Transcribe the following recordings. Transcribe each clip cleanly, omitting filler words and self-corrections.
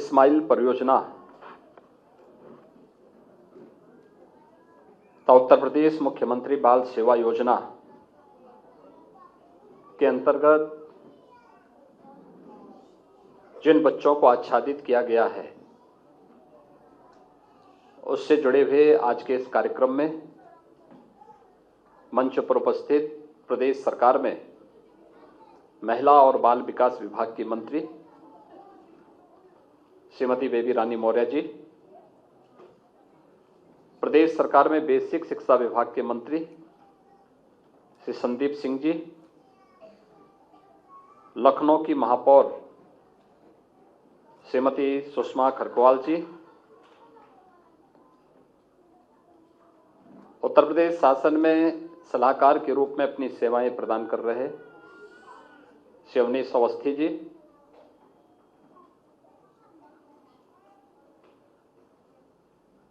इस्माइल परियोजना तथा उत्तर प्रदेश मुख्यमंत्री बाल सेवा योजना के अंतर्गत जिन बच्चों को आच्छादित किया गया है उससे जुड़े हुए आज के इस कार्यक्रम में मंच पर उपस्थित प्रदेश सरकार में महिला और बाल विकास विभाग की मंत्री श्रीमती बेबी रानी मौर्य जी, प्रदेश सरकार में बेसिक शिक्षा विभाग के मंत्री श्री संदीप सिंह जी, लखनऊ की महापौर श्रीमती सुषमा खरकवाल जी, उत्तर प्रदेश शासन में सलाहकार के रूप में अपनी सेवाएं प्रदान कर रहे श्री अवनीश अवस्थी जी,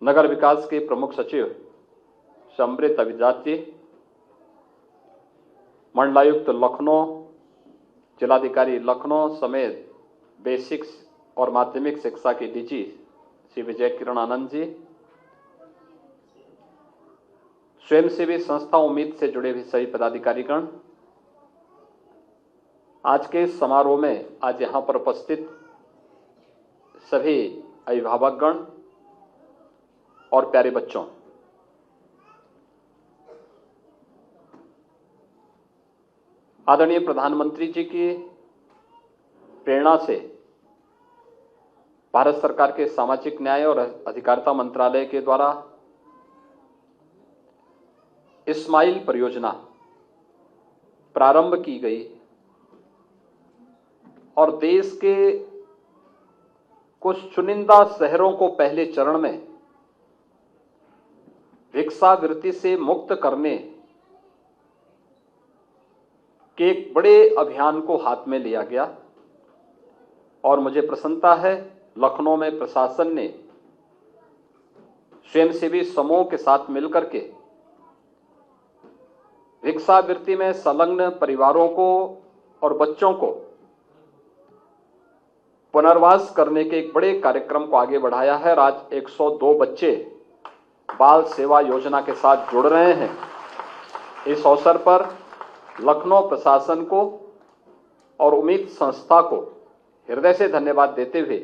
नगर विकास के प्रमुख सचिव श्री अमृत अभिजात जी, मंडलायुक्त लखनऊ, जिलाधिकारी लखनऊ समेत बेसिक और माध्यमिक शिक्षा के डीजी श्री विजय किरण आनंद जी, स्वयंसेवी संस्था उम्मीद से जुड़े हुए सभी पदाधिकारीगण, आज के इस समारोह में आज यहां पर उपस्थित सभी अभिभावकगण और प्यारे बच्चों, आदरणीय प्रधानमंत्री जी की प्रेरणा से भारत सरकार के सामाजिक न्याय और अधिकारिता मंत्रालय के द्वारा इस्माइल परियोजना प्रारंभ की गई और देश के कुछ चुनिंदा शहरों को पहले चरण में भिक्षावृत्ति से मुक्त करने के एक बड़े अभियान को हाथ में लिया गया और मुझे प्रसन्नता है लखनऊ में प्रशासन ने स्वयंसेवी समूह के साथ मिलकर के भिक्षावृत्ति में संलग्न परिवारों को और बच्चों को पुनर्वास करने के एक बड़े कार्यक्रम को आगे बढ़ाया है। आज 102 बच्चे बाल सेवा योजना के साथ जुड़ रहे हैं। इस अवसर पर लखनऊ प्रशासन को और उम्मीद संस्था को हृदय से धन्यवाद देते हुए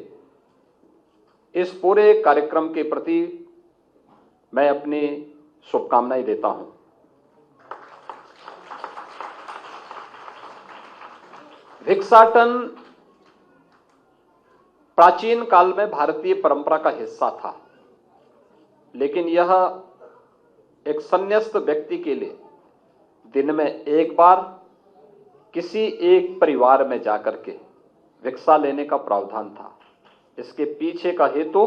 इस पूरे कार्यक्रम के प्रति मैं अपनी शुभकामनाएं देता हूं। भिक्षाटन प्राचीन काल में भारतीय परंपरा का हिस्सा था, लेकिन यह एक संन्यास्त व्यक्ति के लिए दिन में एक बार किसी एक परिवार में जाकर के भिक्षा लेने का प्रावधान था। इसके पीछे का हेतु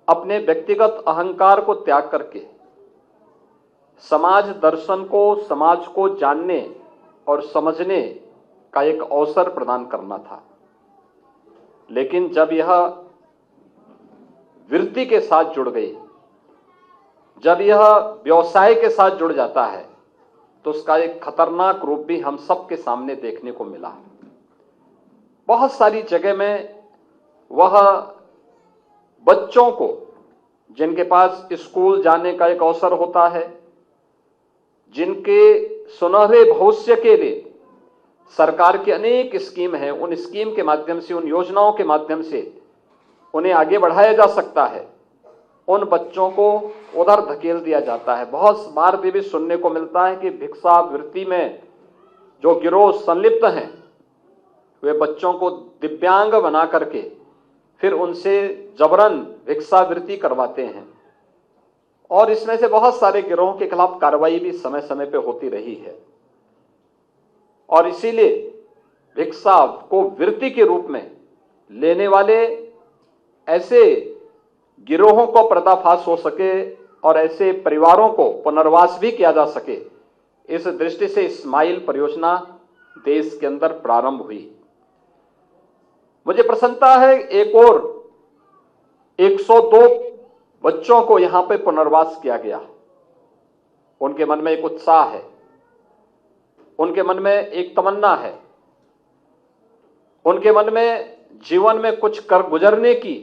अपने व्यक्तिगत अहंकार को त्याग करके समाज दर्शन को, समाज को जानने और समझने का एक अवसर प्रदान करना था। लेकिन जब यह वृत्ति के साथ जुड़ गई, जब यह व्यवसाय के साथ जुड़ जाता है, तो उसका एक खतरनाक रूप भी हम सबके सामने देखने को मिला। बहुत सारी जगह में वह बच्चों को, जिनके पास स्कूल जाने का एक अवसर होता है, जिनके सुनहरे भविष्य के लिए सरकार की अनेक स्कीम है, उन स्कीम के माध्यम से, उन योजनाओं के माध्यम से उन्हें आगे बढ़ाया जा सकता है, उन बच्चों को उधर धकेल दिया जाता है। बहुत बार भी सुनने को मिलता है कि भिक्षावृत्ति में जो गिरोह संलिप्त हैं वे बच्चों को दिव्यांग बना करके फिर उनसे जबरन भिक्षावृत्ति करवाते हैं और इसमें से बहुत सारे गिरोहों के खिलाफ कार्रवाई भी समय समय पर होती रही है। और इसीलिए भिक्षा को वृत्ति के रूप में लेने वाले ऐसे गिरोहों को पर्दाफाश हो सके और ऐसे परिवारों को पुनर्वास भी किया जा सके, इस दृष्टि से इस्माइल परियोजना देश के अंदर प्रारंभ हुई। मुझे प्रसन्नता है एक और 102 बच्चों को यहां पे पुनर्वास किया गया। उनके मन में एक उत्साह है, उनके मन में एक तमन्ना है, उनके मन में जीवन में कुछ कर गुजरने की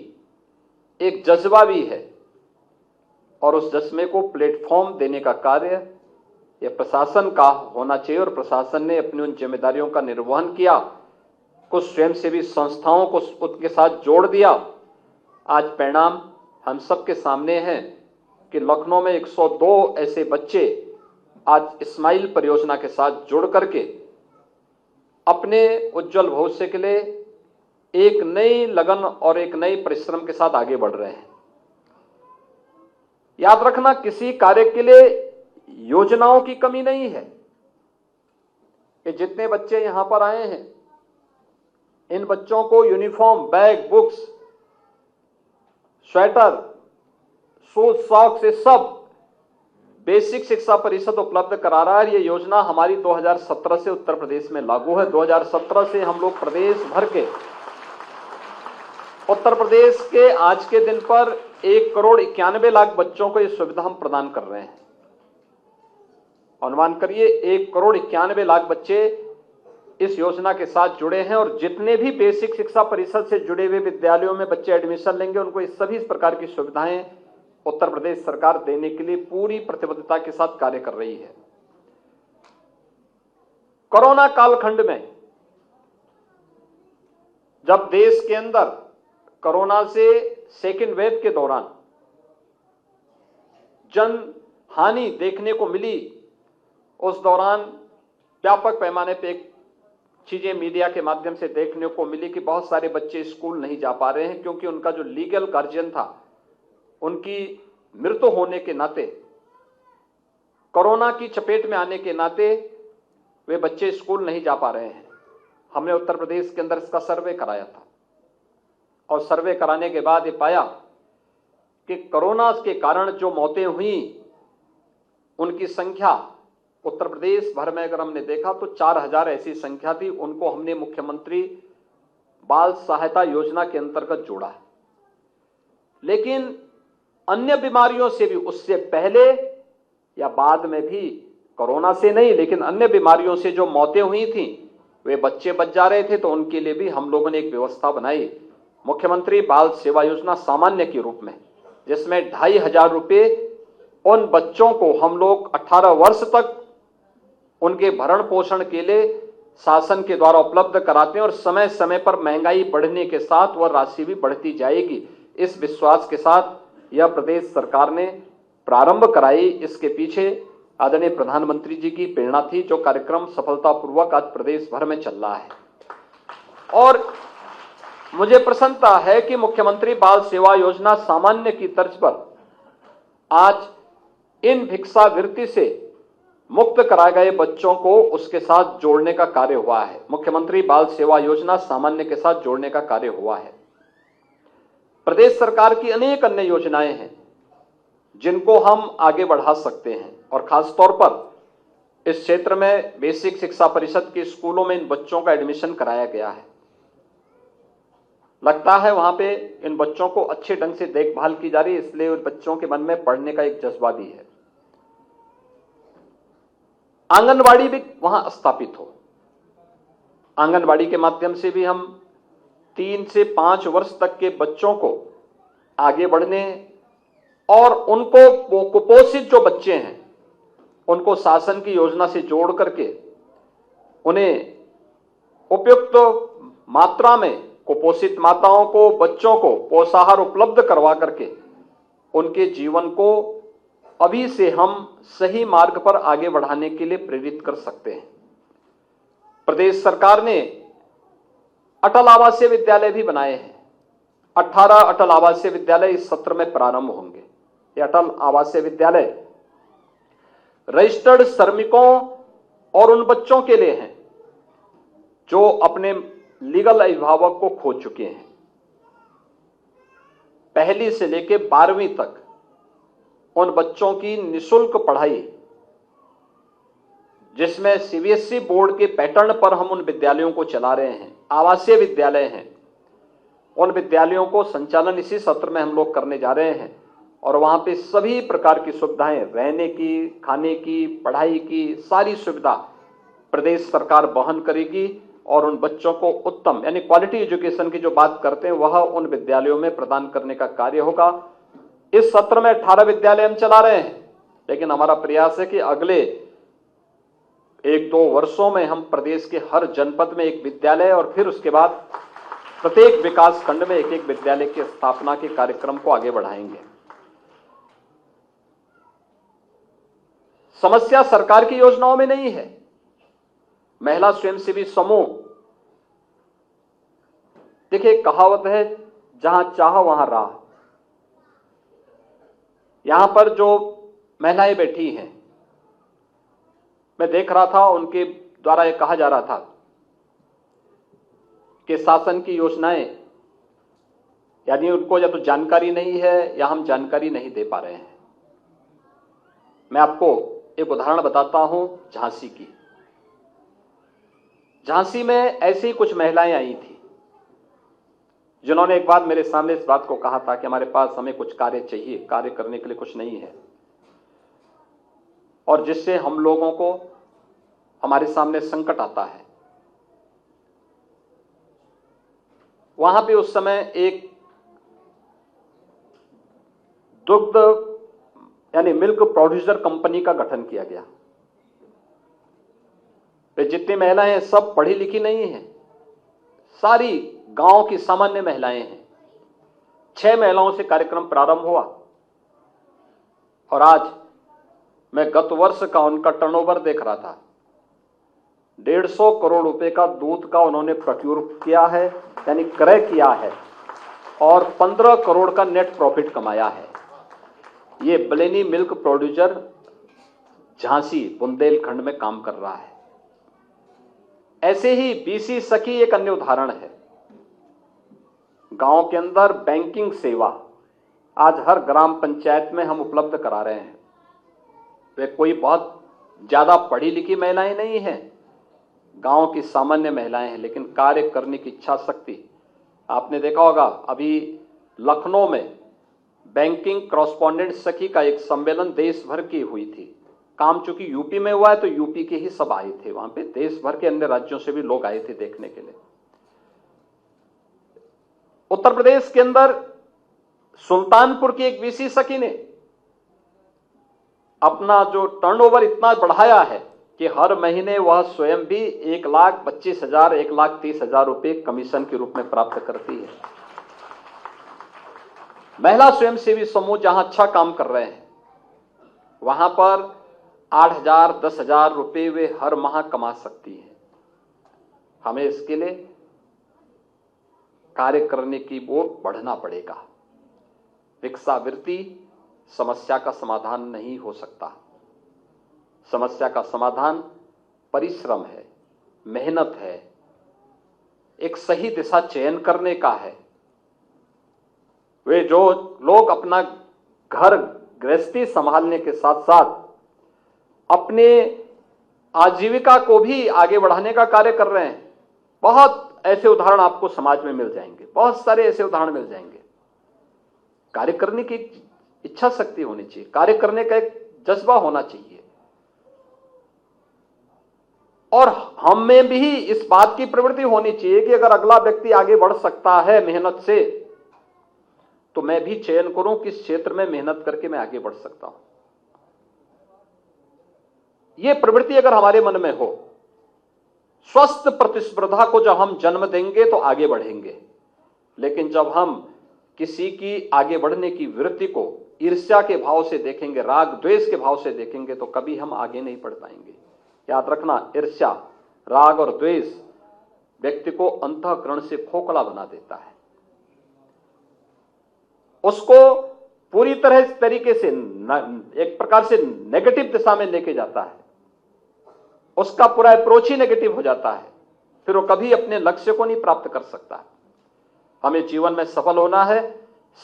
एक जज्बा भी है, और उस जज्बे को प्लेटफॉर्म देने का कार्य यह प्रशासन का होना चाहिए। और प्रशासन ने अपनी उन जिम्मेदारियों का निर्वहन किया, कुछ स्वयंसेवी संस्थाओं को उसके साथ जोड़ दिया। आज परिणाम हम सबके सामने है कि लखनऊ में 102 ऐसे बच्चे आज स्माइल परियोजना के साथ जुड़ करके अपने उज्जवल भविष्य के लिए एक नई लगन और एक नई परिश्रम के साथ आगे बढ़ रहे हैं। याद रखना, किसी कार्य के लिए योजनाओं की कमी नहीं है। कि जितने बच्चे यहां पर आए हैं, इन बच्चों को uniform, bag, books, sweater, shoes, socks, ये सब बेसिक शिक्षा परिषद उपलब्ध करा रहा है। ये योजना हमारी 2017 से उत्तर प्रदेश में लागू है। 2017 से हम लोग प्रदेश भर के, उत्तर प्रदेश के आज के दिन पर 1,91,00,000 बच्चों को ये सुविधा हम प्रदान कर रहे हैं। अनुमान करिए 1,91,00,000 बच्चे इस योजना के साथ जुड़े हैं। और जितने भी बेसिक शिक्षा परिषद से जुड़े हुए विद्यालयों में बच्चे एडमिशन लेंगे, उनको इस सभी प्रकार की सुविधाएं उत्तर प्रदेश सरकार देने के लिए पूरी प्रतिबद्धता के साथ कार्य कर रही है। कोरोना कालखंड में जब देश के अंदर कोरोना से सेकेंड वेव के दौरान जन हानि देखने को मिली, उस दौरान व्यापक पैमाने पे चीजें मीडिया के माध्यम से देखने को मिली कि बहुत सारे बच्चे स्कूल नहीं जा पा रहे हैं, क्योंकि उनका जो लीगल गार्जियन था, उनकी मृत्यु होने के नाते, कोरोना की चपेट में आने के नाते वे बच्चे स्कूल नहीं जा पा रहे हैं। हमने उत्तर प्रदेश के अंदर इसका सर्वे कराया था, और सर्वे कराने के बाद ये पाया कि कोरोना के कारण जो मौतें हुई, उनकी संख्या उत्तर प्रदेश भर में अगर हमने देखा तो 4,000 ऐसी संख्या थी। उनको हमने मुख्यमंत्री बाल सहायता योजना के अंतर्गत जोड़ा है। लेकिन अन्य बीमारियों से भी, उससे पहले या बाद में भी, कोरोना से नहीं लेकिन अन्य बीमारियों से जो मौतें हुई थी, वे बच्चे बच जा रहे थे। तो उनके लिए भी हम लोगों ने एक व्यवस्था बनाई, मुख्यमंत्री बाल सेवा योजना सामान्य के रूप में, जिसमें 2,500 रुपये उन बच्चों को हम लोग 18 वर्ष तक उनके भरण पोषण के लिए शासन के द्वारा उपलब्ध कराते हैं। और समय समय पर महंगाई बढ़ने के साथ वह राशि भी बढ़ती जाएगी। इस विश्वास के साथ यह प्रदेश सरकार ने प्रारंभ कराई। इसके पीछे आदरणीय प्रधानमंत्री जी की प्रेरणा थी, जो कार्यक्रम सफलतापूर्वक आज प्रदेश भर में चल रहा है। और मुझे प्रसन्नता है कि मुख्यमंत्री बाल सेवा योजना सामान्य की तर्ज पर आज इन भिक्षावृत्ति से मुक्त कराए गए बच्चों को उसके साथ जोड़ने का कार्य हुआ है। मुख्यमंत्री बाल सेवा योजना सामान्य के साथ जोड़ने का कार्य हुआ है। प्रदेश सरकार की अनेक अन्य योजनाएं हैं जिनको हम आगे बढ़ा सकते हैं, और खासतौर पर इस क्षेत्र में बेसिक शिक्षा परिषद के स्कूलों में इन बच्चों का एडमिशन कराया गया है। लगता है वहां पे इन बच्चों को अच्छे ढंग से देखभाल की जा रही है, इसलिए उन बच्चों के मन में पढ़ने का एक जज्बा भी है। आंगनवाड़ी भी वहां स्थापित हो। आंगनवाड़ी के माध्यम से भी हम 3 से 5 वर्ष तक के बच्चों को आगे बढ़ने, और उनको कुपोषित जो बच्चे हैं उनको शासन की योजना से जोड़ करके उन्हें उपयुक्त मात्रा में, कुपोषित माताओं को, बच्चों को पोषाहार उपलब्ध करवा करके उनके जीवन को अभी से हम सही मार्ग पर आगे बढ़ाने के लिए प्रेरित कर सकते हैं। प्रदेश सरकार ने अटल आवासीय विद्यालय भी बनाए हैं। 18 अटल आवासीय विद्यालय इस सत्र में प्रारंभ होंगे। ये अटल आवासीय विद्यालय रजिस्टर्ड श्रमिकों और उन बच्चों के लिए हैं जो अपने लीगल अभिभावक को खो चुके हैं। पहली से लेकर 12वीं तक उन बच्चों की निःशुल्क पढ़ाई, जिसमें सीबीएसई बोर्ड के पैटर्न पर हम उन विद्यालयों को चला रहे हैं, आवासीय विद्यालय हैं, उन विद्यालयों को संचालन इसी सत्र में हम लोग करने जा रहे हैं। और वहां पे सभी प्रकार की सुविधाएं, रहने की, खाने की, पढ़ाई की, सारी सुविधा प्रदेश सरकार वहन करेगी। और उन बच्चों को उत्तम यानी क्वालिटी एजुकेशन की जो बात करते हैं वह उन विद्यालयों में प्रदान करने का कार्य होगा। इस सत्र में 18 विद्यालय हम चला रहे हैं, लेकिन हमारा प्रयास है कि अगले 1-2 वर्षों में हम प्रदेश के हर जनपद में एक विद्यालय और फिर उसके बाद प्रत्येक विकास खंड में एक एक विद्यालय की स्थापना के कार्यक्रम को आगे बढ़ाएंगे। समस्या सरकार की योजनाओं में नहीं है। महिला स्वयंसेवी समूह, देखिए कहावत है, जहां चाह वहां राह। यहां पर जो महिलाएं बैठी हैं, मैं देख रहा था उनके द्वारा यह कहा जा रहा था कि शासन की योजनाएं यानी उनको या तो जानकारी नहीं है या हम जानकारी नहीं दे पा रहे हैं। मैं आपको एक उदाहरण बताता हूं झांसी की। झांसी में ऐसी ही कुछ महिलाएं आई थी जिन्होंने एक बार मेरे सामने इस बात को कहा था कि हमारे पास हमें कुछ कार्य चाहिए, कार्य करने के लिए कुछ नहीं है, और जिससे हम लोगों को हमारे सामने संकट आता है। वहां पे उस समय एक दुग्ध यानी मिल्क प्रोड्यूसर कंपनी का गठन किया गया। वे जितनी महिलाएं हैं सब पढ़ी लिखी नहीं हैं, सारी गांव की सामान्य महिलाएं हैं। 6 महिलाओं से कार्यक्रम प्रारंभ हुआ और आज मैं गत वर्ष का उनका टर्नओवर देख रहा था। 150 करोड़ रुपए का दूध का उन्होंने प्रोक्योर किया है यानी क्रय किया है और 15 करोड़ का नेट प्रॉफिट कमाया है। ये बलेनी मिल्क प्रोड्यूसर झांसी बुंदेलखंड में काम कर रहा है। ऐसे ही बीसी सखी एक अन्य उदाहरण है। गांव के अंदर बैंकिंग सेवा आज हर ग्राम पंचायत में हम उपलब्ध करा रहे हैं। वे कोई बहुत ज्यादा पढ़ी लिखी महिलाएं नहीं हैं, गांव की सामान्य महिलाएं हैं, लेकिन कार्य करने की इच्छा शक्ति। आपने देखा होगा अभी लखनऊ में बैंकिंग कॉरेस्पॉन्डेंट सखी का एक सम्मेलन देश भर की हुई थी। काम चूंकि यूपी में हुआ है तो यूपी के ही सब आए थे, वहां पे देश भर के अन्य राज्यों से भी लोग आए थे देखने के लिए। उत्तर प्रदेश के अंदर सुल्तानपुर की एक बीसी सखी ने अपना जो टर्नओवर इतना बढ़ाया है कि हर महीने वह स्वयं भी 1,25,000 1,30,000 रुपए कमीशन के रूप में प्राप्त करती है। महिला स्वयंसेवी समूह जहां अच्छा काम कर रहे हैं वहां पर 8,000 10,000 रुपए वे हर माह कमा सकती हैं। हमें इसके लिए कार्य करने की ओर बढ़ना पड़ेगा। भिक्षावृत्ति समस्या का समाधान नहीं हो सकता। समस्या का समाधान परिश्रम है, मेहनत है, एक सही दिशा चयन करने का है। वे जो लोग अपना घर गृहस्थी संभालने के साथ साथ अपने आजीविका को भी आगे बढ़ाने का कार्य कर रहे हैं, बहुत ऐसे उदाहरण आपको समाज में मिल जाएंगे, बहुत सारे ऐसे उदाहरण मिल जाएंगे। कार्य करने की इच्छा शक्ति होनी चाहिए, कार्य करने का एक जज्बा होना चाहिए, और हम में भी इस बात की प्रवृत्ति होनी चाहिए कि अगर अगला व्यक्ति आगे बढ़ सकता है मेहनत से तो मैं भी चयन करूं किस क्षेत्र में मेहनत करके मैं आगे बढ़ सकता हूं। यह प्रवृत्ति अगर हमारे मन में हो, स्वस्थ प्रतिस्पर्धा को जब हम जन्म देंगे तो आगे बढ़ेंगे। लेकिन जब हम किसी की आगे बढ़ने की वृत्ति को ईर्ष्या के भाव से देखेंगे, राग द्वेष के भाव से देखेंगे, तो कभी हम आगे नहीं बढ़ पाएंगे। याद रखना, ईर्ष्या, राग और द्वेष व्यक्ति को अंतःकरण से खोखला बना देता है, उसको पूरी तरह इस तरीके से एक प्रकार से नेगेटिव दिशा में लेके जाता है, उसका पूरा अप्रोच ही नेगेटिव हो जाता है, फिर वो कभी अपने लक्ष्य को नहीं प्राप्त कर सकता। हमें जीवन में सफल होना है,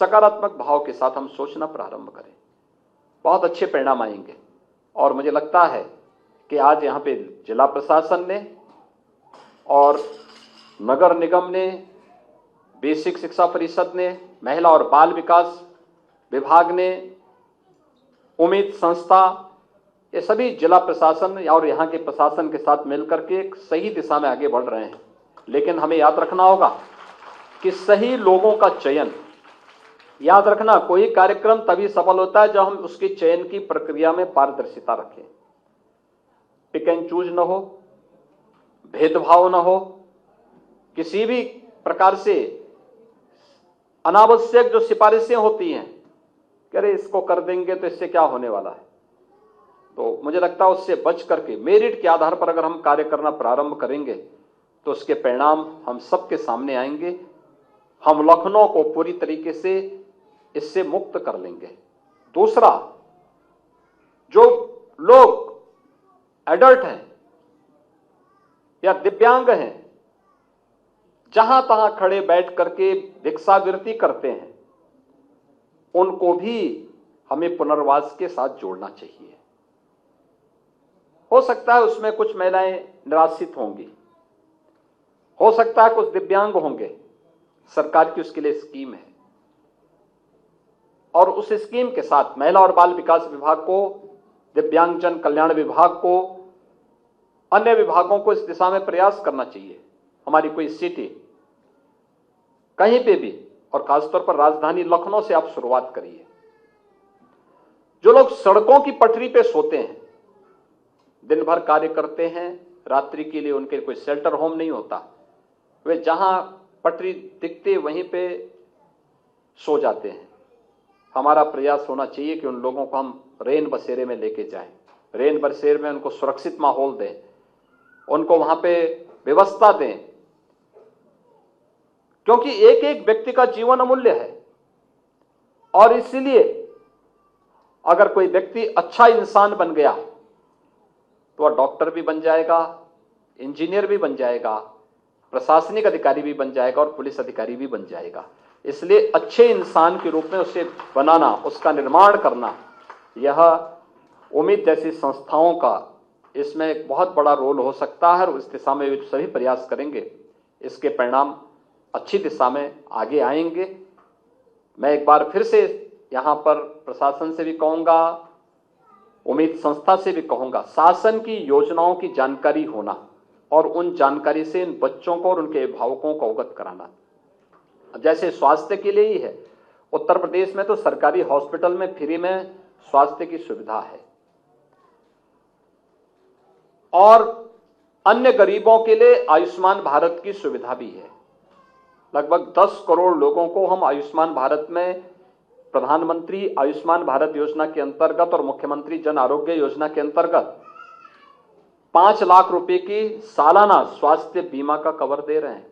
सकारात्मक भाव के साथ हम सोचना प्रारंभ करें, बहुत अच्छे परिणाम आएंगे। और मुझे लगता है कि आज यहाँ पे जिला प्रशासन ने और नगर निगम ने, बेसिक शिक्षा परिषद ने, महिला और बाल विकास विभाग ने, उम्मीद संस्था, ये सभी जिला प्रशासन और यहाँ के प्रशासन के साथ मिलकर के एक सही दिशा में आगे बढ़ रहे हैं। लेकिन हमें याद रखना होगा कि सही लोगों का चयन, याद रखना कोई कार्यक्रम तभी सफल होता है जब हम उसके चयन की प्रक्रिया में पारदर्शिता रखें, पिक एंड चूज न हो, भेदभाव न हो, किसी भी प्रकार से अनावश्यक जो सिफारिशें होती हैं कि अरे इसको कर देंगे तो इससे क्या होने वाला है, तो मुझे लगता है उससे बच करके मेरिट के आधार पर अगर हम कार्य करना प्रारंभ करेंगे तो उसके परिणाम हम सबके सामने आएंगे। हम लखनऊ को पूरी तरीके से इससे मुक्त कर लेंगे। दूसरा, जो लोग एडल्ट हैं या दिव्यांग हैं, जहां तहां खड़े बैठ करके भिक्षावृत्ति करते हैं, उनको भी हमें पुनर्वास के साथ जोड़ना चाहिए। हो सकता है उसमें कुछ महिलाएं निराश्रित होंगी, हो सकता है कुछ दिव्यांग होंगे, सरकार की उसके लिए स्कीम है और उस स्कीम के साथ महिला और बाल विकास विभाग को, दिव्यांगजन कल्याण विभाग को, अन्य विभागों को इस दिशा में प्रयास करना चाहिए। हमारी कोई सिटी कहीं पे भी, और खासतौर पर राजधानी लखनऊ से आप शुरुआत करिए। जो लोग सड़कों की पटरी पे सोते हैं, दिन भर कार्य करते हैं, रात्रि के लिए उनके कोई शेल्टर होम नहीं होता, वे जहां पटरी दिखते वहीं पे सो जाते हैं। हमारा प्रयास होना चाहिए कि उन लोगों को हम रेन बसेरे में लेके जाएं, रेन बसेरे में उनको सुरक्षित माहौल दें, उनको वहां पे व्यवस्था दें, क्योंकि एक एक व्यक्ति का जीवन अमूल्य है। और इसलिए अगर कोई व्यक्ति अच्छा इंसान बन गया तो वह डॉक्टर भी बन जाएगा, इंजीनियर भी बन जाएगा, प्रशासनिक अधिकारी भी बन जाएगा और पुलिस अधिकारी भी बन जाएगा। इसलिए अच्छे इंसान के रूप में उसे बनाना, उसका निर्माण करना, यह उम्मीद जैसी संस्थाओं का इसमें एक बहुत बड़ा रोल हो सकता है और उस दिशा में वे सभी प्रयास करेंगे, इसके परिणाम अच्छी दिशा में आगे आएंगे। मैं एक बार फिर से यहां पर प्रशासन से भी कहूंगा, उम्मीद संस्था से भी कहूंगा, शासन की योजनाओं की जानकारी होना और उन जानकारी से इन बच्चों को और उनके अभिभावकों को अवगत कराना। जैसे स्वास्थ्य के लिए ही है, उत्तर प्रदेश में तो सरकारी हॉस्पिटल में फ्री में स्वास्थ्य की सुविधा है और अन्य गरीबों के लिए आयुष्मान भारत की सुविधा भी है। लगभग 10 करोड़ लोगों को हम आयुष्मान भारत में, प्रधानमंत्री आयुष्मान भारत योजना के अंतर्गत और मुख्यमंत्री जन आरोग्य योजना के अंतर्गत 5 लाख रुपए की सालाना स्वास्थ्य बीमा का कवर दे रहे हैं।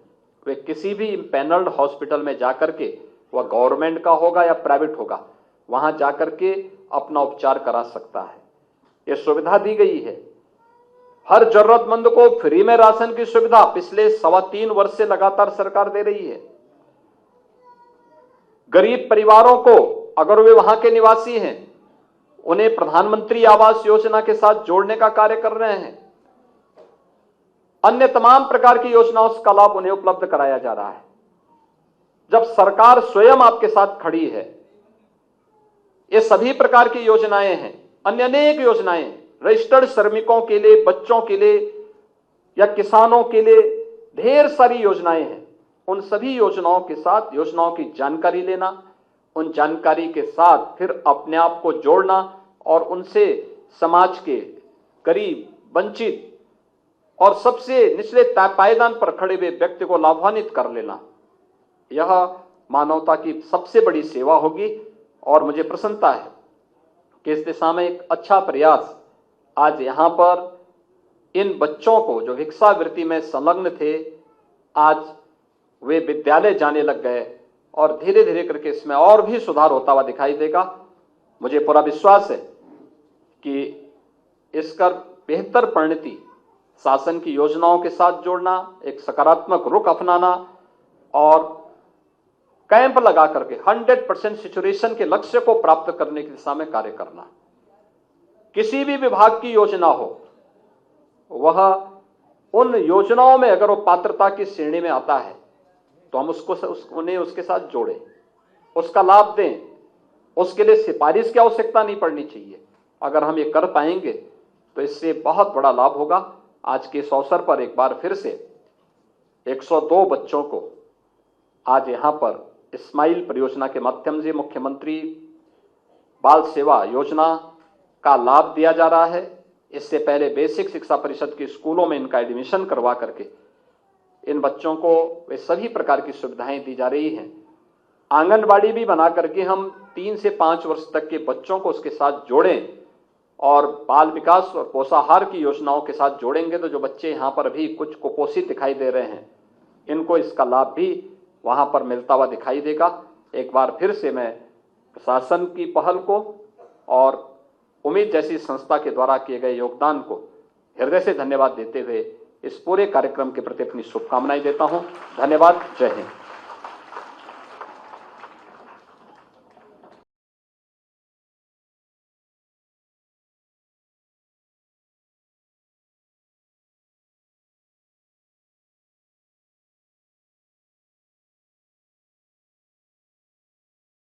वे किसी भी पैनल्ड हॉस्पिटल में जाकर के, वह गवर्नमेंट का होगा या प्राइवेट होगा, वहां जाकर के अपना उपचार करा सकता है। यह सुविधा दी गई है। हर जरूरतमंद को फ्री में राशन की सुविधा पिछले 3.25 वर्ष से लगातार सरकार दे रही है। गरीब परिवारों को, अगर वे वहां के निवासी हैं, उन्हें प्रधानमंत्री आवास योजना के साथ जोड़ने का कार्य कर रहे हैं। अन्य तमाम प्रकार की योजनाओं का लाभ उन्हें उपलब्ध कराया जा रहा है। जब सरकार स्वयं आपके साथ खड़ी है, ये सभी प्रकार की योजनाएं हैं, अन्य अनेक योजनाएं, रजिस्टर्ड श्रमिकों के लिए, बच्चों के लिए या किसानों के लिए ढेर सारी योजनाएं हैं। उन सभी योजनाओं के साथ योजनाओं की जानकारी लेना, उन जानकारी के साथ फिर अपने आप को जोड़ना और उनसे समाज के गरीब, वंचित और सबसे निचले पायदान पर खड़े हुए व्यक्ति को लाभान्वित कर लेना, यह मानवता की सबसे बड़ी सेवा होगी। और मुझे प्रसन्नता है कि इस दिशा में एक अच्छा प्रयास आज यहां पर इन बच्चों को जो भिक्षावृत्ति में संलग्न थे, आज वे विद्यालय जाने लग गए और धीरे धीरे करके इसमें और भी सुधार होता हुआ दिखाई देगा। मुझे पूरा विश्वास है कि इसका बेहतर परिणति शासन की योजनाओं के साथ जोड़ना, एक सकारात्मक रुख अपनाना और कैंप लगा करके 100% सैचुरेशन के लक्ष्य को प्राप्त करने की दिशा में कार्य करना। किसी भी विभाग की योजना हो, वह उन योजनाओं में अगर वो पात्रता की श्रेणी में आता है तो हम उन्हें उसके साथ जोड़ें, उसका लाभ दें। उसके लिए सिफारिश की आवश्यकता नहीं पड़नी चाहिए। अगर हम ये कर पाएंगे तो इससे बहुत बड़ा लाभ होगा। आज के इस अवसर पर एक बार फिर से 102 बच्चों को आज यहाँ पर स्माइल परियोजना के माध्यम से मुख्यमंत्री बाल सेवा योजना का लाभ दिया जा रहा है। इससे पहले बेसिक शिक्षा परिषद के स्कूलों में इनका एडमिशन करवा करके इन बच्चों को वे सभी प्रकार की सुविधाएं दी जा रही हैं। आंगनबाड़ी भी बना करके हम 3 से 5 वर्ष तक के बच्चों को उसके साथ जोड़ें और बाल विकास और पोषाहार की योजनाओं के साथ जोड़ेंगे तो जो बच्चे यहाँ पर अभी कुछ कुपोषित दिखाई दे रहे हैं, इनको इसका लाभ भी वहाँ पर मिलता हुआ दिखाई देगा। एक बार फिर से मैं प्रशासन की पहल को और उम्मीद जैसी संस्था के द्वारा किए गए योगदान को हृदय से धन्यवाद देते हुए इस पूरे कार्यक्रम के प्रति अपनी शुभकामनाएं देता हूं। धन्यवाद। जय हिंद।